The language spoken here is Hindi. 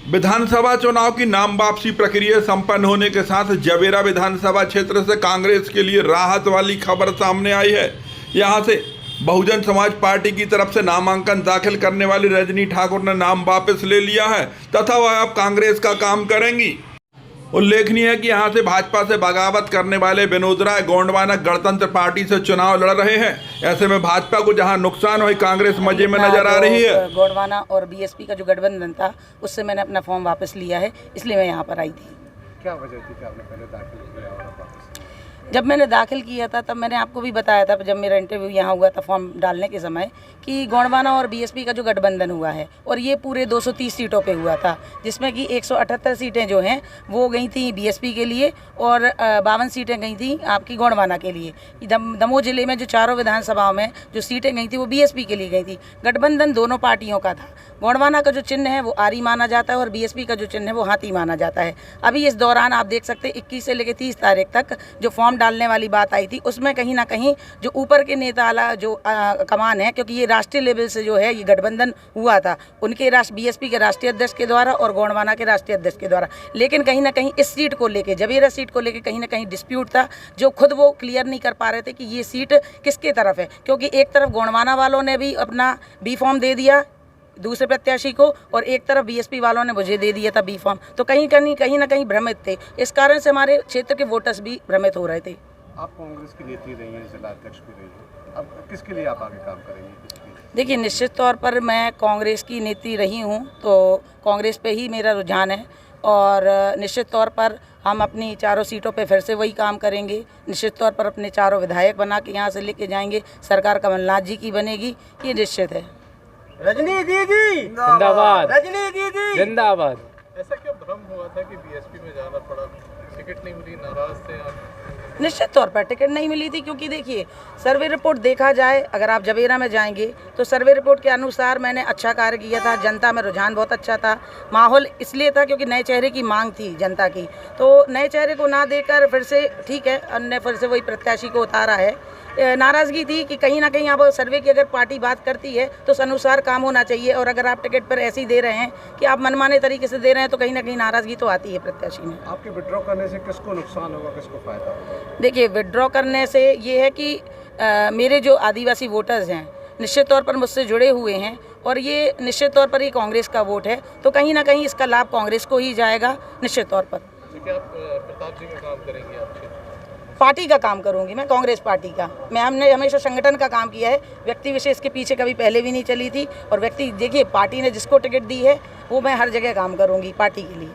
विधानसभा चुनाव की नाम वापसी प्रक्रिया संपन्न होने के साथ जवेरा विधानसभा क्षेत्र से कांग्रेस के लिए राहत वाली खबर सामने आई है। यहां से बहुजन समाज पार्टी की तरफ से नामांकन दाखिल करने वाली रजनी ठाकुर ने नाम वापस ले लिया है तथा वह अब कांग्रेस का काम करेंगी। उल्लेखनीय है कि यहां से भाजपा से बगावत करने वाले विनोद राय गोंडवाना गणतंत्र पार्टी से चुनाव लड़ रहे हैं। ऐसे में भाजपा को जहां नुकसान हुई, कांग्रेस मजे में नजर आ रही है। गोंडवाना और बीएसपी का जो गठबंधन था उससे मैंने अपना फॉर्म वापस लिया है, इसलिए मैं यहाँ पर आई थी। क्या वजह थी कि आपने पहले दाखिल किया और वापस? जब मैंने दाखिल किया था तब मैंने आपको भी बताया था, जब मेरा इंटरव्यू यहाँ हुआ था फॉर्म डालने के समय, कि गोंडवाना और बीएसपी का जो गठबंधन हुआ है और ये पूरे 230 सीटों पे हुआ था, जिसमें कि 178 सीटें जो हैं वो गई थी बीएसपी के लिए और 52 सीटें गई थी आपकी गोंडवाना के लिए। दमोह जिले में जो चारों विधानसभाओं में जो सीटें गई थी वो बीएसपी के लिए गई थी। गठबंधन दोनों पार्टियों का था। गोंडवाना का जो चिन्ह है वो आरी माना जाता है और बीएसपी का जो चिन्ह है वो हाथी माना जाता है। अभी इस दौरान आप देख सकते हैं 21 से लेकर 30 तारीख तक जो फॉर्म डालने वाली बात आई थी उसमें कहीं ना कहीं जो ऊपर के नेता वाला जो कमान है, क्योंकि ये राष्ट्रीय लेवल से जो है ये गठबंधन हुआ था उनके बीएसपी के राष्ट्रीय अध्यक्ष के द्वारा और गोंडवाना के राष्ट्रीय अध्यक्ष के द्वारा, लेकिन कहीं ना कहीं इस सीट को लेकर, जवेरा सीट को लेकर कहीं ना कहीं डिस्प्यूट था जो खुद वो क्लियर नहीं कर पा रहे थे कि ये सीट किसके तरफ है। क्योंकि एक तरफ गोंडवाना वालों ने भी अपना बी फॉर्म दे दिया दूसरे प्रत्याशी को और एक तरफ बीएसपी वालों ने मुझे दे दिया था बी फॉर्म, तो कहीं ना कहीं भ्रमित थे। इस कारण से हमारे क्षेत्र के वोटर्स भी भ्रमित हो रहे थे। आप कांग्रेस की नेत्री रही हैं, जिला अध्यक्ष भी रही हैं, अब किसके लिए आप आगे काम करेंगे? देखिए, निश्चित तौर पर मैं कांग्रेस की नेत्री रही हूँ तो कांग्रेस पे ही मेरा रुझान है और निश्चित तौर पर हम अपनी चारों सीटों पे फिर से वही काम करेंगे। निश्चित तौर पर अपने चारों विधायक बना के यहाँ से लेके जाएंगे। सरकार कमलनाथ जी की बनेगी, ये निश्चित है। रजनी दीदी जिंदाबाद, रजनी दीदी जिंदाबाद। ऐसा क्या भ्रम हुआ था कि बीएसपी में जाना पड़ा? टिकट नहीं मिली, नाराज थे आप? निश्चित तौर पर टिकट नहीं मिली थी, क्योंकि देखिए सर्वे रिपोर्ट देखा जाए, अगर आप जवेरा में जाएंगे तो सर्वे रिपोर्ट के अनुसार मैंने अच्छा कार्य किया था। जनता में रुझान बहुत अच्छा था, माहौल इसलिए था क्योंकि नए चेहरे की मांग थी जनता की। तो नए चेहरे को ना देकर फिर से ठीक है, अन्य फिर से वही प्रत्याशी को उतारा है। नाराज़गी थी कि कहीं ना कहीं आप सर्वे की अगर पार्टी बात करती है तो उस अनुसार काम होना चाहिए, और अगर आप टिकट पर ऐसे ही दे रहे हैं कि आप मनमाने तरीके से दे रहे हैं तो कहीं ना कहीं नाराज़गी तो आती है प्रत्याशी में। आपके विड्रॉ करने से किसको नुकसान होगा, किसको फायदा होगा? देखिए, विड्रॉ करने से ये है कि मेरे जो आदिवासी वोटर्स हैं निश्चित तौर पर मुझसे जुड़े हुए हैं और ये निश्चित तौर पर ये कांग्रेस का वोट है, तो कहीं ना कहीं इसका लाभ कांग्रेस को ही जाएगा निश्चित तौर पर। क्या आप प्रताप जी का काम करेंगे? आप पार्टी का काम करूंगी मैं, कांग्रेस पार्टी का। हमने हमेशा संगठन का काम किया है, व्यक्ति विशेष के पीछे कभी पहले भी नहीं चली थी। और व्यक्ति देखिए, पार्टी ने जिसको टिकट दी है वो मैं हर जगह काम करूंगी पार्टी के लिए।